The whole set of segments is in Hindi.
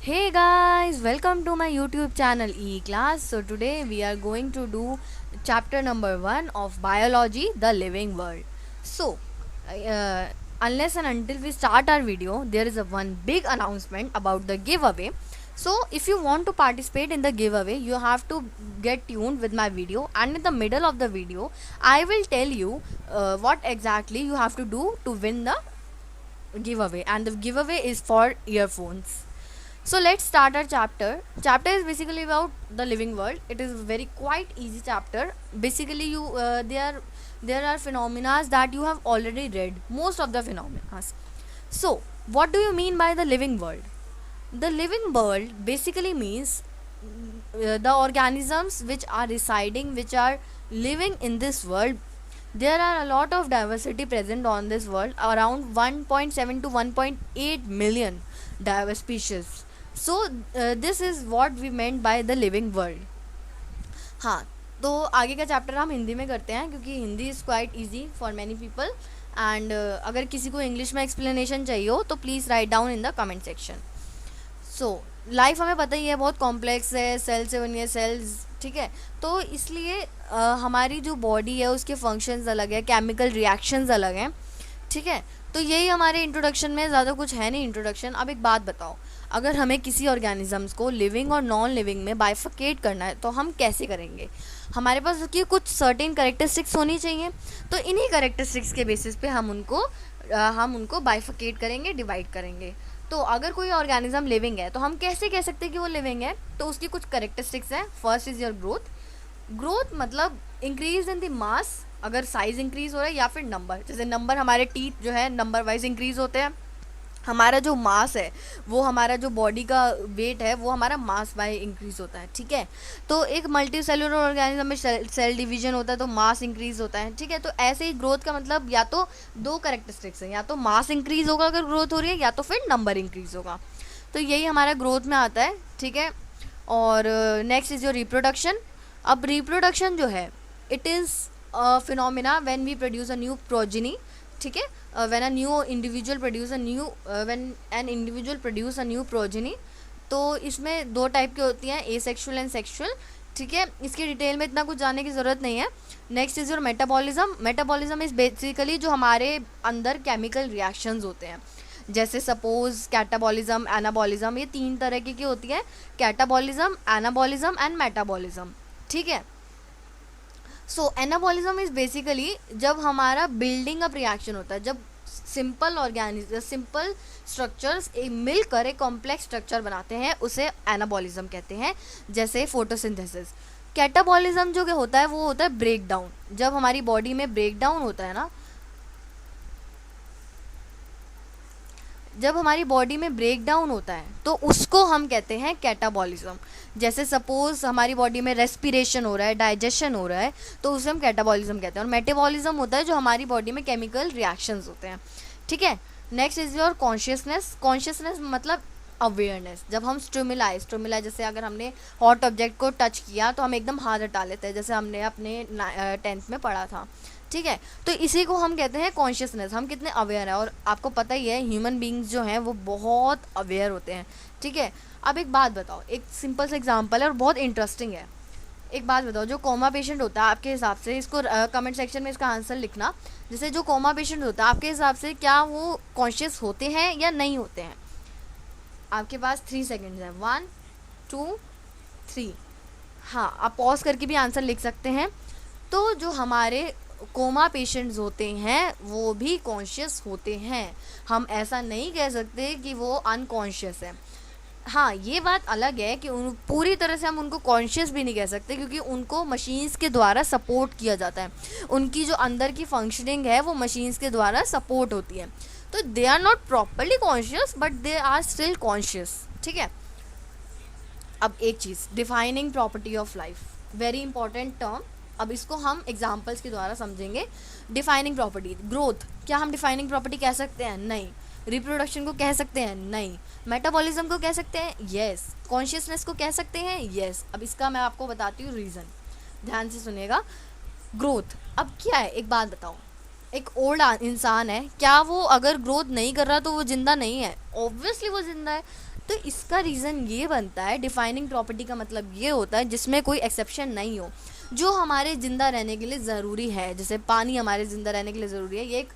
Hey guys, welcome to my YouTube channel E-Class. So today we are going to do chapter number 1 of Biology, the Living World. So, uh, unless and until we start our video, there is a one big announcement about the giveaway. So, if you want to participate in the giveaway, you have to get tuned with my video, and in the middle of the video, I will tell you what exactly you have to do to win the giveaway, and the giveaway is for earphones. So let's start our chapter. Chapter is basically about the living world. It is very quite easy chapter. Basically, there are phenomena that you have already read. Most of the phenomena. So what do you mean by the living world? The living world basically means the organisms which are residing, which are living in this world. There are a lot of diversity present on this world, around 1.7 to 1.8 million diverse species. So this is what we meant by the living world. हाँ, तो आगे का चैप्टर हम हिंदी में करते हैं क्योंकि Hindi is quite easy for many people, and अगर किसी को इंग्लिश में एक्सप्लेनेशन चाहिए हो तो please write down in the comment section. So life हमें पता ही है बहुत कॉम्प्लेक्स है, सेल से बनी है सेल्स, ठीक है. तो इसलिए हमारी जो बॉडी है उसके फंक्शंस अलग है, केमिकल रिएक्शंस अलग हैं, ठीक है. तो यही हमारे इंट्रोडक्शन में, ज़्यादा कुछ है नहीं इंट्रोडक्शन. अब एक बात बताओ, अगर हमें किसी ऑर्गेनिजम्स को लिविंग और नॉन लिविंग में बाइफिकेट करना है तो हम कैसे करेंगे? हमारे पास उसकी कुछ सर्टेन करेक्टरिस्टिक्स होनी चाहिए. तो इन्हीं करेक्टरिस्टिक्स के बेसिस पे हम उनको बाइफिकेट करेंगे, डिवाइड करेंगे. तो अगर कोई ऑर्गेनिज्म लिविंग है तो हम कैसे कह सकते हैं कि वो लिविंग है? तो उसकी कुछ करेक्टरिस्टिक्स हैं. First is your growth. Growth मतलब इंक्रीज इन द मास, अगर साइज इंक्रीज हो रहा है, या फिर नंबर, जैसे नंबर, हमारे टीथ जो है नंबर वाइज इंक्रीज होते हैं. हमारा जो मास है, वो हमारा जो बॉडी का वेट है वो हमारा मास बाय इंक्रीज होता है, ठीक है. तो एक मल्टी सेलुलर ऑर्गेनिज्म में सेल डिवीजन होता है तो मास इंक्रीज होता है, ठीक है. तो ऐसे ही ग्रोथ का मतलब या तो दो करेक्टरिस्टिक्स हैं, या तो मास इंक्रीज होगा अगर ग्रोथ हो रही है, या तो फिर नंबर इंक्रीज होगा. तो यही हमारा ग्रोथ में आता है, ठीक है. और नेक्स्ट इज योर रिप्रोडक्शन. अब रिप्रोडक्शन जो है, it is phenomena when we produce a new progeny, ठीक है. When a new individual produce a new when an individual produce a new progeny. तो इसमें दो टाइप की होती हैं, ए सेक्शुअल एंड सेक्शुअल, ठीक है. इसकी डिटेल में इतना कुछ जानने की ज़रूरत नहीं है. Next is your metabolism. Metabolism is basically जो हमारे अंदर केमिकल रिएक्शंस होते हैं, जैसे सपोज कैटाबॉलिज्म, एनाबॉलिज्म, ये तीन तरह की होती है. कैटाबॉलिज्म, एनाबॉलिज्म एंड मेटाबॉलिज्म, ठीक है. सो एनाबॉलिज्म इज़ बेसिकली जब हमारा बिल्डिंग अप रिएक्शन होता है, जब सिंपल स्ट्रक्चर्स मिलकर एक कॉम्प्लेक्स स्ट्रक्चर बनाते हैं, उसे एनाबॉलिज्म कहते हैं, जैसे फोटोसिंथेसिस. कैटाबॉलिज्म जो होता है वो होता है ब्रेक डाउन. जब हमारी बॉडी में ब्रेक डाउन होता है ना, जब हमारी बॉडी में ब्रेक डाउन होता है तो उसको हम कहते हैं कैटाबॉलिज्म. जैसे सपोज हमारी बॉडी में रेस्पिरेशन हो रहा है, डाइजेशन हो रहा है, तो उसे हम कैटाबॉलिज्म कहते हैं. और मेटाबॉलिज्म होता है जो हमारी बॉडी में केमिकल रिएक्शंस होते हैं, ठीक है. Next is your consciousness. Consciousness मतलब अवेयरनेस. जब हम स्टिमुलाई जैसे अगर हमने हॉट ऑब्जेक्ट को टच किया तो हम एकदम हाथ हटा लेते हैं, जैसे हमने अपने 10th में पढ़ा था, ठीक है. तो इसी को हम कहते हैं कॉन्शियसनेस. हम कितने अवेयर हैं, और आपको पता ही है ह्यूमन बींग्स जो हैं वो बहुत अवेयर होते हैं, ठीक है. अब एक बात बताओ, एक सिंपल सा एग्जांपल है और बहुत इंटरेस्टिंग है. एक बात बताओ, जो कोमा पेशेंट होता है आपके हिसाब से, इसको कमेंट सेक्शन में इसका आंसर लिखना. जैसे जो कोमा पेशेंट होता है आपके हिसाब से, क्या वो कॉन्शियस होते हैं या नहीं होते हैं? आपके पास 3 सेकेंड्स हैं. 1 2 3. हाँ, आप पॉज करके भी आंसर लिख सकते हैं. तो जो हमारे कोमा पेशेंट्स होते हैं वो भी कॉन्शियस होते हैं. हम ऐसा नहीं कह सकते कि वो अनकॉन्शियस है. हाँ, ये बात अलग है कि उन पूरी तरह से हम उनको कॉन्शियस भी नहीं कह सकते, क्योंकि उनको मशीन्स के द्वारा सपोर्ट किया जाता है. उनकी जो अंदर की फंक्शनिंग है वो मशीन्स के द्वारा सपोर्ट होती है. तो they are not properly conscious but they are still conscious, ठीक है. अब एक चीज़, defining property of life, very important term. अब इसको हम एग्जाम्पल्स के द्वारा समझेंगे. डिफाइनिंग प्रॉपर्टी, ग्रोथ, क्या हम डिफाइनिंग प्रॉपर्टी कह सकते हैं? नहीं. रिप्रोडक्शन को कह सकते हैं? नहीं. मेटाबॉलिज्म को कह सकते हैं? यस. कॉन्शियसनेस को कह सकते हैं? यस. अब इसका मैं आपको बताती हूँ रीज़न, ध्यान से सुनिएगा. ग्रोथ, अब क्या है, एक बात बताओ, एक ओल्ड इंसान है, क्या वो अगर ग्रोथ नहीं कर रहा तो वो जिंदा नहीं है? ऑब्वियसली वो जिंदा है. तो इसका रीज़न ये बनता है, डिफाइनिंग प्रॉपर्टी का मतलब ये होता है जिसमें कोई एक्सेप्शन नहीं हो, जो हमारे ज़िंदा रहने के लिए ज़रूरी है। जैसे पानी हमारे ज़िंदा रहने के लिए ज़रूरी है, ये एक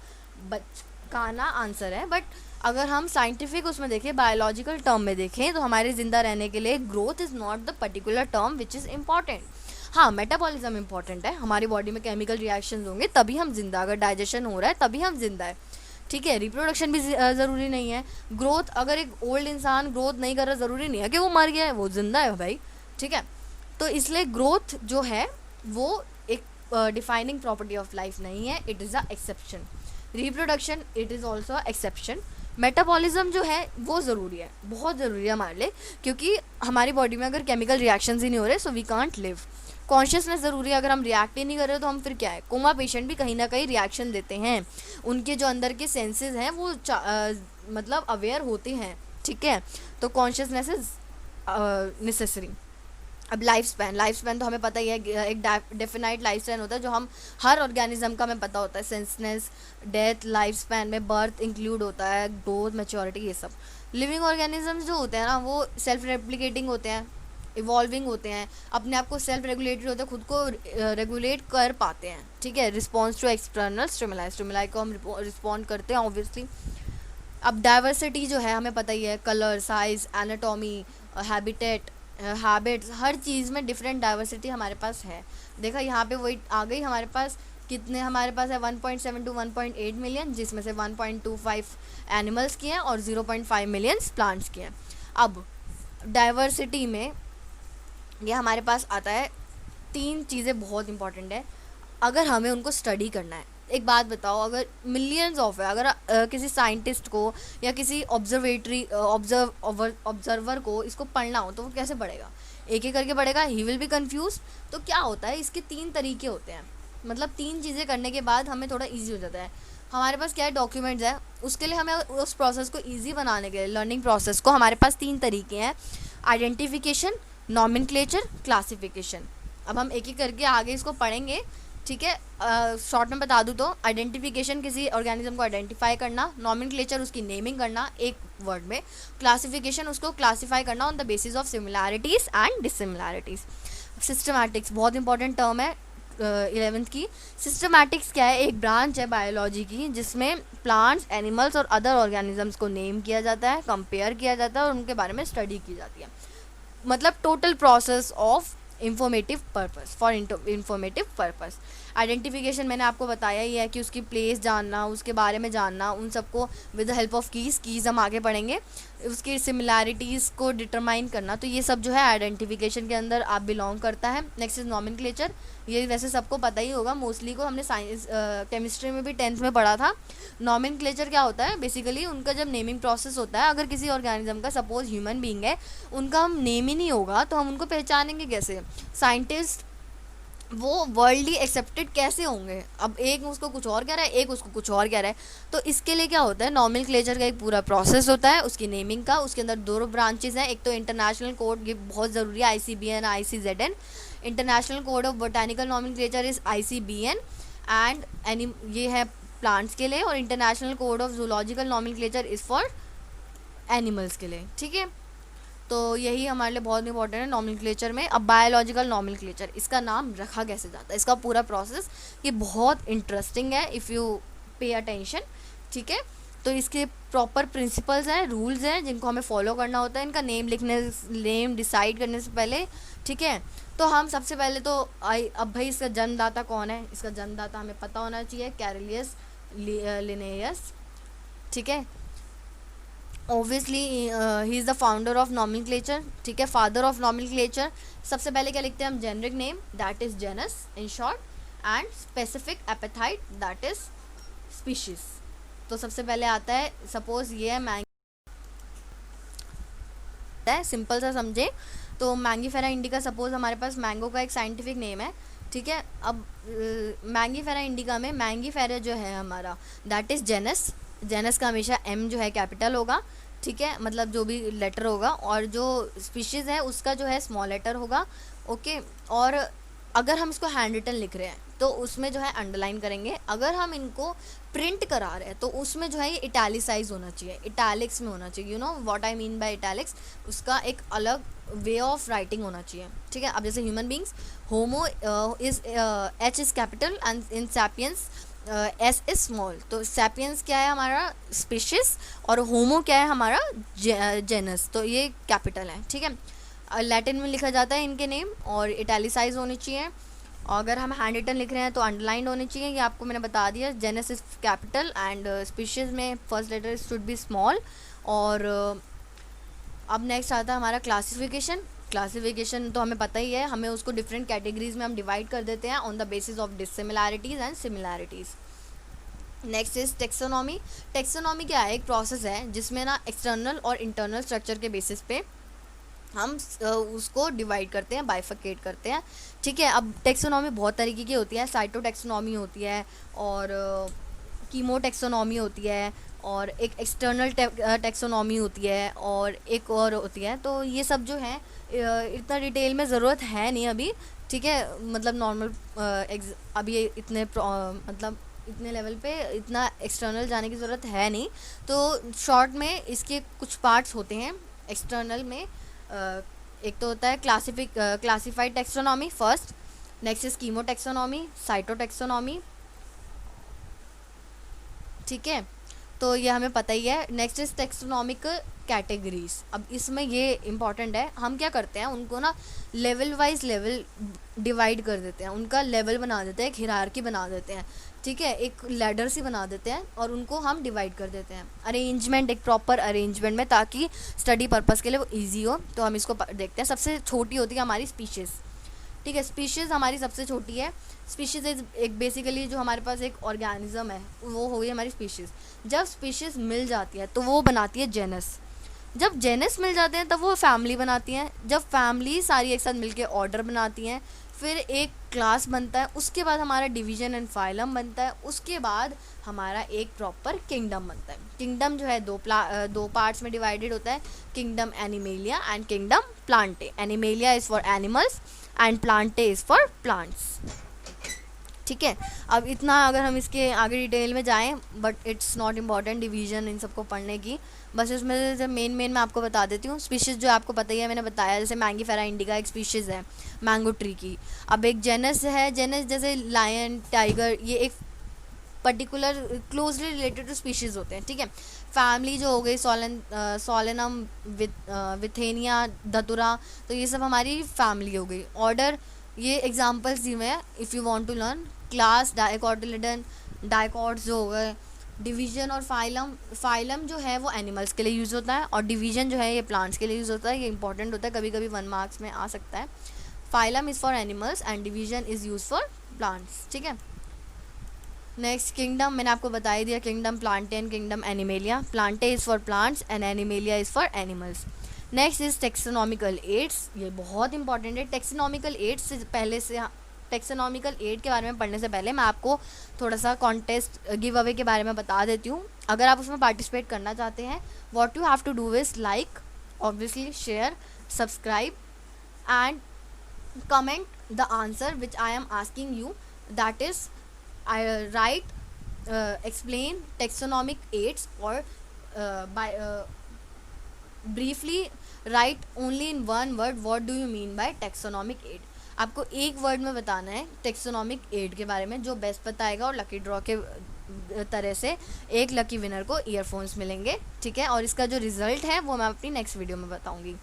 बचकाना आंसर है, बट अगर हम साइंटिफिक उसमें देखें, बायोलॉजिकल टर्म में देखें, तो हमारे ज़िंदा रहने के लिए growth is not the particular term which is important. हाँ, मेटाबॉलिज्म इंपॉर्टेंट है, हमारी बॉडी में केमिकल रिएक्शंस होंगे तभी हम जिंदा, अगर डाइजेशन हो रहा है तभी हम जिंदा है, ठीक है। रिप्रोडक्शन भी ज़रूरी नहीं है। ग्रोथ, अगर एक ओल्ड इंसान ग्रोथ नहीं कर रहा, ज़रूरी नहीं है कि वो मर गया है, वो जिंदा है भाई, ठीक है। तो इसलिए ग्रोथ जो है वो एक डिफाइनिंग प्रॉपर्टी ऑफ लाइफ नहीं है, it is a exception. Reproduction, it is also exception. Metabolism जो है वो ज़रूरी है, बहुत ज़रूरी है हमारे लिए, क्योंकि हमारी बॉडी में अगर केमिकल रिएक्शंस ही नहीं हो रहे, so we can't live. Consciousness ज़रूरी है, अगर हम रिएक्ट ही नहीं कर रहे तो हम फिर क्या है। कोमा पेशेंट भी कहीं ना कहीं रिएक्शन देते हैं, उनके जो अंदर के सेंसेस हैं वो मतलब अवेयर होते हैं, ठीक है। तो कॉन्शियसनेस इज नेसेसरी। अब लाइफ स्पैन तो हमें पता ही है, एक डेफिनाइट लाइफ स्पैन होता है जो हम हर ऑर्गेनिज्म का हमें पता होता है। सेंसनेस, डेथ, लाइफ स्पैन में बर्थ इंक्लूड होता है, ग्रोथ, मैच्योरिटी, ये सब। लिविंग ऑर्गेनिजम्स जो होते हैं ना, वो सेल्फ रेप्लिकेटिंग होते हैं, इवॉल्विंग होते हैं, अपने आप को सेल्फ रेगुलेटरी होते हैं, खुद को रेगुलेट कर पाते हैं, ठीक है। रिस्पॉन्स टू एक्सटर्नल स्टिमुलाई को हम रिस्पॉन्ड करते हैं ऑब्वियसली। अब डाइवर्सिटी जो है हमें पता ही है, colour, size, anatomy, habitat, habits, हर चीज़ में डिफरेंट डाइवर्सिटी हमारे पास है। देखा यहाँ पे वही आ गई हमारे पास, कितने हमारे पास है 1.7 टू 1.8 मिलियन, जिसमें से 1.25 एनिमल्स की हैं और 0.5 मिलियंस प्लांट्स की हैं। अब डाइवर्सिटी में ये हमारे पास आता है, तीन चीज़ें बहुत इंपॉर्टेंट है अगर हमें उनको स्टडी करना है। एक बात बताओ, अगर मिलियंस ऑफ है, अगर किसी साइंटिस्ट को या किसी ऑब्जर्वर को इसको पढ़ना हो तो वो कैसे पढ़ेगा? एक एक करके पढ़ेगा, ही विल बी कंफ्यूज। तो क्या होता है, इसके तीन तरीके होते हैं, मतलब तीन चीज़ें करने के बाद हमें थोड़ा ईजी हो जाता है। हमारे पास क्या है, डॉक्यूमेंट्स है, उसके लिए हमें उस प्रोसेस को ईजी बनाने के लिए, लर्निंग प्रोसेस को, हमारे पास तीन तरीके हैं: आइडेंटिफिकेशन, नॉमेनक्लेचर, क्लासिफिकेशन। अब हम एक एक करके आगे इसको पढ़ेंगे, ठीक है। शॉर्ट में बता दूँ तो आइडेंटिफिकेशन किसी ऑर्गेनिज्म को आइडेंटिफाई करना, नॉमेनक्लेचर उसकी नेमिंग करना एक वर्ड में, क्लासिफिकेशन उसको क्लासीफाई करना on the basis of similarities and dissimilarities. Systematics बहुत इंपॉर्टेंट टर्म है 11th की। सिस्टमैटिक्स क्या है, एक ब्रांच है बायोलॉजी की जिसमें प्लांट्स, एनिमल्स और अदर ऑर्गेनिजम्स को नेम किया जाता है, कंपेयर किया जाता है और उनके बारे में स्टडी की जाती है। मतलब total process of informative purpose, for informative purpose. Identification मैंने आपको बताया ही है कि उसकी प्लेस जानना, उसके बारे में जानना, उन सबको with the help of keys हम आगे पढ़ेंगे, उसकी सिमिलैरिटीज़ को डिटरमाइन करना। तो ये सब जो है आइडेंटिफिकेशन के अंदर आप बिलोंग करता है। नेक्स्ट इज नॉमेनक्लेचर, ये वैसे सबको पता ही होगा, मोस्टली को हमने साइंस केमिस्ट्री में भी 10th में पढ़ा था। नॉमेनक्लेचर क्या होता है, बेसिकली उनका जब नेमिंग प्रोसेस होता है, अगर किसी ऑर्गेनिज्म का, सपोज ह्यूमन बीइंग है, उनका हम नेम ही नहीं होगा तो हम उनको पहचानेंगे कैसे? साइंटिस्ट वो वर्ल्डली एक्सेप्टेड कैसे होंगे? अब एक उसको कुछ और कह रहा है, एक उसको कुछ और कह रहा है, तो इसके लिए क्या होता है, नॉमेनक्लेचर का एक पूरा प्रोसेस होता है उसकी नेमिंग का। उसके अंदर दो ब्रांचेस हैं, एक तो इंटरनेशनल कोड, ये बहुत ज़रूरी है, ICBN, ICZN। International code of botanical nomenclature is ICBN and ये है प्लांट्स के लिए, और international code of zoological nomenclature is for animals के लिए, ठीक है। तो यही हमारे लिए बहुत इंपॉर्टेंट है नॉमेनक्लेचर में। अब बायोलॉजिकल नॉमेनक्लेचर, इसका नाम रखा कैसे जाता है, इसका पूरा प्रोसेस, ये बहुत इंटरेस्टिंग है इफ़ यू पे अटेंशन, ठीक है। तो इसके प्रॉपर प्रिंसिपल्स हैं, रूल्स हैं जिनको हमें फॉलो करना होता है, इनका नेम डिसाइड करने से पहले, ठीक है। तो हम सबसे पहले तो अब भाई इसका जन्मदाता कौन है, इसका जन्मदाता हमें पता होना चाहिए, कैरलियस लिनेयस, ठीक है। Obviously he is the founder of nomenclature, ठीक है, फादर ऑफ नॉमेनक्लेचर। सबसे पहले क्या लिखते हैं हम, generic name, that is genus in short, and specific epithet, that is species. तो सबसे पहले आता है, सपोज ये है मैंगी, सिंपल सा समझे तो मैंगीफेरा इंडिका, सपोज हमारे पास मैंगो का एक साइंटिफिक नेम है, ठीक है। अब मैंगीफेरा इंडिका में मैंगीफेरा जो है हमारा, दैट इज़ जेनस। जेनस का हमेशा M जो है कैपिटल होगा, ठीक है, मतलब जो भी लेटर होगा, और जो स्पीशीज़ है उसका जो है स्मॉल लेटर होगा, ओके। और अगर हम इसको हैंड रिटन लिख रहे हैं तो उसमें जो है अंडरलाइन करेंगे, अगर हम इनको प्रिंट करा रहे हैं तो उसमें जो है ये इटैलिसाइज होना चाहिए, इटैलिक्स में होना चाहिए। You know what I mean by italics, उसका एक अलग वे ऑफ राइटिंग होना चाहिए, ठीक है। अब जैसे human beings, homo is H is capital and in sapiens S is small. तो सैपियंस क्या है हमारा स्पीशीज, और होमो क्या है हमारा जेनस, तो ये कैपिटल है, ठीक है। लैटिन में लिखा जाता है इनके नेम, और इटैलिसाइज होनी चाहिए। अगर हम हैंड रिटन लिख रहे हैं तो अंडरलाइंड होनी चाहिए, ये आपको मैंने बता दिया। Genus is capital and species में first letter should be small. और अब नेक्स्ट आता है हमारा क्लासिफिकेशन। क्लासिफिकेशन तो हमें पता ही है, हमें उसको डिफरेंट कैटेगरीज में हम डिवाइड कर देते हैं on the basis of dissimilarities and similarities. Next is taxonomy. Taxonomy क्या है, एक प्रोसेस है जिसमें ना एक्सटर्नल और इंटरनल स्ट्रक्चर के बेसिस पे हम उसको डिवाइड करते हैं, बाइफिकेट करते हैं, ठीक है। अब टेक्सोनॉमी बहुत तरीके की होती है, साइटोटेक्सोनॉमी होती है, और कीमोटेक्सोनॉमी होती है, और एक एक्सटर्नल टेक्सोनॉमी होती है, और एक और होती है। तो ये सब जो है इतना डिटेल में ज़रूरत है नहीं अभी, ठीक है। मतलब नॉर्मल अभी इतने मतलब इतने लेवल पे इतना एक्सटर्नल जाने की ज़रूरत है नहीं। तो शॉर्ट में इसके कुछ पार्ट्स होते हैं एक्सटर्नल में। एक तो होता है classified taxonomy first, next is chemotaxonomy, cytotaxonomy, ठीक है। तो ये हमें पता ही है। Next is taxonomic categories. अब इसमें ये इंपॉर्टेंट है, हम क्या करते हैं उनको ना लेवल वाइज लेवल डिवाइड कर देते हैं, उनका लेवल बना देते हैं, एक हिरार्की बना देते हैं, ठीक है, एक लैडर सी बना देते हैं, और उनको हम डिवाइड कर देते हैं अरेंजमेंट, एक प्रॉपर अरेंजमेंट में, ताकि स्टडी पर्पस के लिए वो ईजी हो। तो हम इसको देखते हैं। सबसे छोटी होती है हमारी स्पीशीज़, ठीक है। स्पीशीज़ हमारी सबसे छोटी है। स्पीशीज़ एक बेसिकली जो हमारे पास एक ऑर्गेनिज्म है वो हो गई हमारी स्पीशीज़। जब स्पीशीज़ मिल जाती है तो वो बनाती है जेनस। जब जेनस मिल जाते हैं तब वो फैमिली बनाती हैं। जब फैमिली सारी एक साथ मिलके ऑर्डर बनाती हैं, फिर एक क्लास बनता है, उसके बाद हमारा डिवीजन एंड फाइलम बनता है, उसके बाद हमारा एक प्रॉपर किंगडम बनता है। किंगडम जो है दो पार्ट्स में डिवाइडेड होता है, kingdom animalia and kingdom Plantae. Animalia is for animals and Plantae is for plants, ठीक है। अब इतना अगर हम इसके आगे डिटेल में जाएं, but it's not important division in सबको पढ़ने की, बस इसमें से मेन मैं आपको बता देती हूँ। स्पीशीज़ जो आपको पता ही है, मैंने बताया, जैसे मैंगीफेरा इंडिका एक स्पीशीज़ है मैंगो ट्री की। अब एक जेनस है, जेनस जैसे लायन, टाइगर, ये एक particular closely related to species होते हैं, ठीक है। फैमिली जो हो गई सोलेनम, विथेनिया, धतुरा, तो ये सब हमारी फैमिली हो गई। ऑर्डर, ये एग्जांपल्स दी हुए हैं if you want to learn. Class, dicotyledon, dicots जो हो गए। डिवीजन और फाइलम जो है वो एनिमल्स के लिए यूज़ होता है, और डिवीजन जो है ये प्लांट्स के लिए यूज़ होता है। ये इंपॉर्टेंट होता है, कभी कभी 1 मार्क्स में आ सकता है। Phylum is for animals and division is use for plants, ठीक है। नेक्स्ट किंगडम, मैंने आपको बता ही दिया, kingdom Plantae and kingdom animalia. Plantae is for plants and animalia is for animals. Next is taxonomical aids. ये बहुत इंपॉर्टेंट है। टेक्सोनॉमिकल एड्स से पहले से टेक्सोनॉमिकल एड के बारे में पढ़ने से पहले मैं आपको थोड़ा सा कॉन्टेस्ट गिव अवे के बारे में बता देती हूँ। अगर आप उसमें पार्टिसिपेट करना चाहते हैं, what you have to do is like, obviously share, subscribe and comment the answer which I am asking you, that is explain taxonomic aids, or briefly write only in one word what do you mean by taxonomic aid। आपको एक वर्ड में बताना है टेक्सोनॉमिक एड के बारे में, जो बेस्ट बताएगा, और लकी ड्रॉ के तरह से एक लकी विनर को ईयरफोन्स मिलेंगे, ठीक है। और इसका जो रिजल्ट है वो मैं अपनी नेक्स्ट वीडियो में बताऊंगी।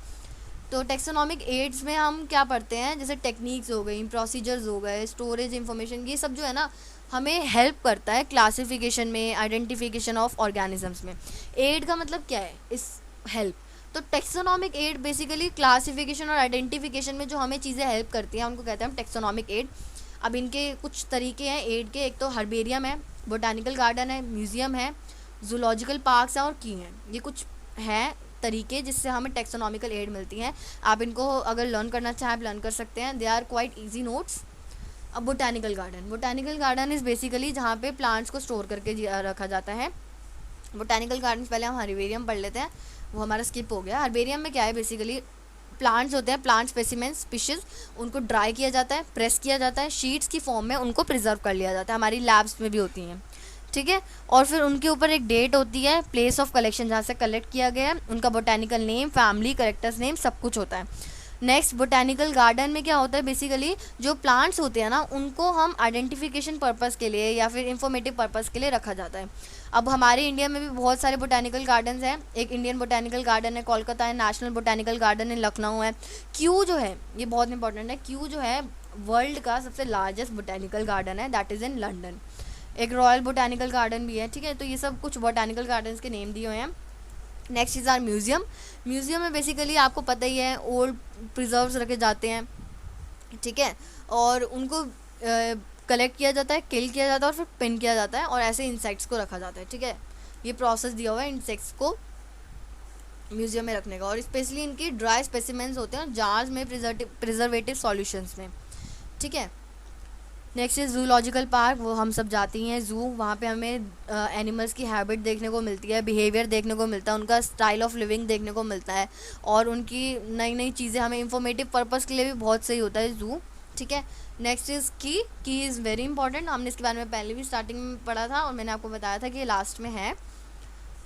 तो टेक्सोनॉमिक एड्स में हम क्या पढ़ते हैं, जैसे टेक्निक्स हो गई, प्रोसीजर्स हो गए, स्टोरेज इंफॉर्मेशन, ये सब जो है ना हमें हेल्प करता है क्लासिफिकेशन में, आइडेंटिफिकेशन ऑफ ऑर्गेनिजम्स में। एड का मतलब क्या है, इस हेल्प। तो टेक्सोनॉमिक एड बेसिकली क्लासिफिकेशन और आइडेंटिफिकेशन में जो हमें चीज़ें हेल्प करती हैं उनको कहते हैं हम टेक्सोनॉमिक एड। अब इनके कुछ तरीके हैं एड के। एक तो हर्बेरियम है, बोटानिकल गार्डन है, म्यूज़ियम है, जूलॉजिकल पार्क्स हैं, और की हैं। ये कुछ हैं तरीके जिससे हमें टेक्सोनॉमिकल एड मिलती हैं। आप इनको अगर लर्न करना चाहें आप लर्न कर सकते हैं, they are quite easy notes. अब बोटानिकल गार्डन इज़ बेसिकली जहाँ पे प्लांट्स को स्टोर करके रखा जाता है। बोटानिकल गार्डन पहले हम हर्बेरियम पढ़ लेते हैं, वो हमारा स्किप हो गया। हर्बेरियम में क्या है, बेसिकली प्लांट्स होते हैं, प्लांट स्पेसिमेन स्पीशीज, उनको ड्राई किया जाता है, प्रेस किया जाता है, शीट्स की फॉर्म में उनको प्रिजर्व कर लिया जाता है, हमारी लैब्स में भी होती हैं, ठीक है। और फिर उनके ऊपर एक डेट होती है, प्लेस ऑफ कलेक्शन जहाँ से कलेक्ट किया गया है, उनका botanical name, family, characters name, सब कुछ होता है। नेक्स्ट, बोटेनिकल गार्डन में क्या होता है, बेसिकली जो प्लांट्स होते हैं ना उनको हम आइडेंटिफिकेशन पर्पस के लिए या फिर इंफॉर्मेटिव पर्पस के लिए रखा जाता है। अब हमारे इंडिया में भी बहुत सारे बोटेनिकल गार्डन्स हैं। एक इंडियन बोटेनिकल गार्डन है कोलकाता है, नेशनल बोटेनिकल गार्डन है लखनऊ है। क्यू जो है, ये बहुत इंपॉर्टेंट है, क्यू जो है वर्ल्ड का सबसे लार्जेस्ट बोटेनिकल गार्डन है, दैट इज़ इन लंदन। एक रॉयल बोटेनिकल गार्डन भी है, ठीक है। तो ये सब कुछ बोटेनिकल गार्डन्स के नेम दिए हुए हैं। Next is our museum. Museum में बेसिकली आपको पता ही है ओल्ड प्रिजर्व्स रखे जाते हैं, ठीक है, और उनको कलेक्ट किया जाता है, किल किया जाता है और फिर पिन किया जाता है और ऐसे इंसेक्ट्स को रखा जाता है, ठीक है। ये प्रोसेस दिया हुआ है इंसेक्ट्स को म्यूज़ियम में रखने का, और स्पेशली इनकी ड्राई स्पेसिमेंस होते हैं जार्स में, प्रिजर्वेटिव सॉल्यूशंस में, ठीक है। नेक्स्ट इज जूलॉजिकल पार्क, वो हम सब जाती हैं जू, वहाँ पे हमें एनिमल्स की हैबिट देखने को मिलती है, बिहेवियर देखने को मिलता है, उनका स्टाइल ऑफ लिविंग देखने को मिलता है, और उनकी नई नई चीज़ें हमें इंफॉर्मेटिव पर्पस के लिए भी बहुत सही होता है जू, ठीक है। नेक्स्ट इज़ की इज़ वेरी इंपॉर्टेंट, हमने इसके बारे में पहले भी स्टार्टिंग में पढ़ा था और मैंने आपको बताया था कि ये लास्ट में है।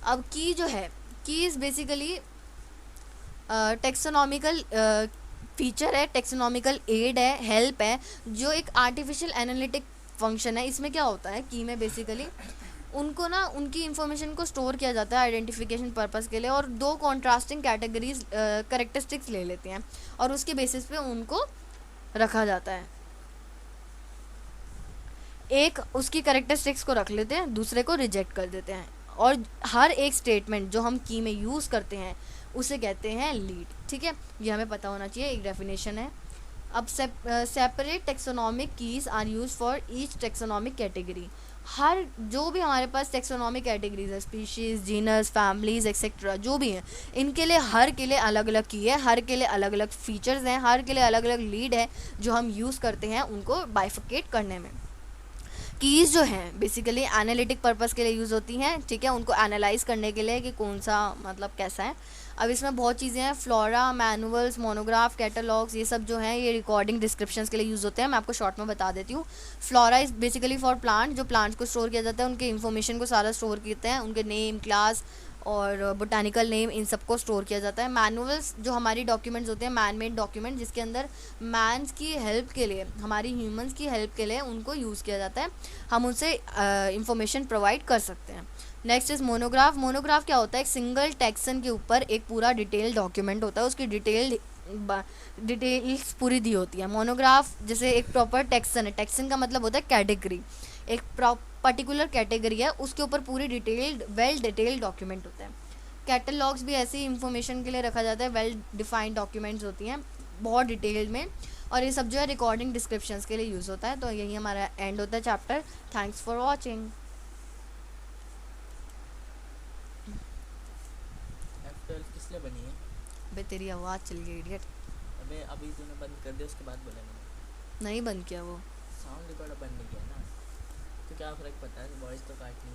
अब की जो है, की इज़ बेसिकली टेक्सोनॉमिकल फीचर है, टेक्सोनॉमिकल एड है, हेल्प है, जो एक आर्टिफिशियल एनालिटिक फंक्शन है। इसमें क्या होता है की में बेसिकली उनको ना उनकी इन्फॉर्मेशन को स्टोर किया जाता है आइडेंटिफिकेशन पर्पस के लिए, और दो कॉन्ट्रास्टिंग कैटेगरीज करेक्टरिस्टिक्स ले लेते हैं और उसके बेसिस पे उनको रखा जाता है। एक उसकी करेक्टरिस्टिक्स को रख लेते हैं, दूसरे को रिजेक्ट कर देते हैं, और हर एक स्टेटमेंट जो हम की में यूज़ करते हैं उसे कहते हैं लीड, ठीक है। ये हमें पता होना चाहिए, एक डेफिनेशन है। अब separate taxonomic keys are use for each taxonomic category. हर जो भी हमारे पास टेक्सोनॉमिक कैटेगरीज है, स्पीशीज़, जीनस, फैमिलीज एक्सेट्रा, जो भी हैं, इनके लिए हर के लिए अलग अलग की है, हर के लिए अलग अलग फीचर्स हैं, हर के लिए अलग अलग लीड है जो हम यूज़ करते हैं उनको बाइफिकेट करने में। कीज़ जो हैं बेसिकली एनालिटिक पर्पस के लिए यूज़ होती हैं, ठीक है, उनको एनालाइज करने के लिए कि कौन सा मतलब कैसा है। अब इसमें बहुत चीज़ें हैं, फ्लोरा, मैनुअल्स, मोनोग्राफ, कैटलॉग्स, ये सब जो हैं ये रिकॉर्डिंग डिस्क्रिप्शंस के लिए यूज़ होते हैं। मैं आपको शॉर्ट में बता देती हूँ। Flora is basically for plant, जो प्लांट्स को स्टोर किया जाता है, उनके इन्फॉर्मेशन को सारा स्टोर करते हैं, उनके नेम, क्लास और बोटानिकल नेम, इन सबको स्टोर किया जाता है। मैनुअल्स जो हमारी डॉक्यूमेंट्स होते हैं, मैन मेड डॉक्यूमेंट, जिसके अंदर मैंस की हेल्प के लिए, हमारी ह्यूमंस की हेल्प के लिए उनको यूज़ किया जाता है, हम उनसे इंफॉर्मेशन प्रोवाइड कर सकते हैं। Next is monograph. मोनोग्राफ क्या होता है, एक सिंगल टेक्सन के ऊपर एक पूरा डिटेल डॉक्यूमेंट होता है, उसकी डिटेल्स पूरी दी होती है। मोनोग्राफ जैसे एक प्रॉपर टेक्सन है, टेक्सन का मतलब होता है कैटेगरी, एक पर्टिकुलर कैटेगरी है उसके ऊपर पूरी डिटेल्ड वेल डिटेल्ड डॉक्यूमेंट होता है। कैटलॉग्स भी ऐसी इंफॉर्मेशन के लिए रखा जाता है, वेल डिफाइंड डॉक्यूमेंट्स होती हैं बहुत डिटेल में, और ये सब जो है रिकॉर्डिंग डिस्क्रिप्शंस के लिए यूज़ होता है। तो यही हमारा एंड होता है चैप्टर। Thanks for watching. किस लिए बनी है? अबे तेरी आवाज़ चल गई इडियट। अबे अभी तूने बंद कर दिया, उसके बाद बोला मैंने। नहीं बंद किया वो साउंड रिकॉर्डर बंद नहीं किया ना, तो क्या फ़र्क पड़ता है, वॉइस तो काटनी है।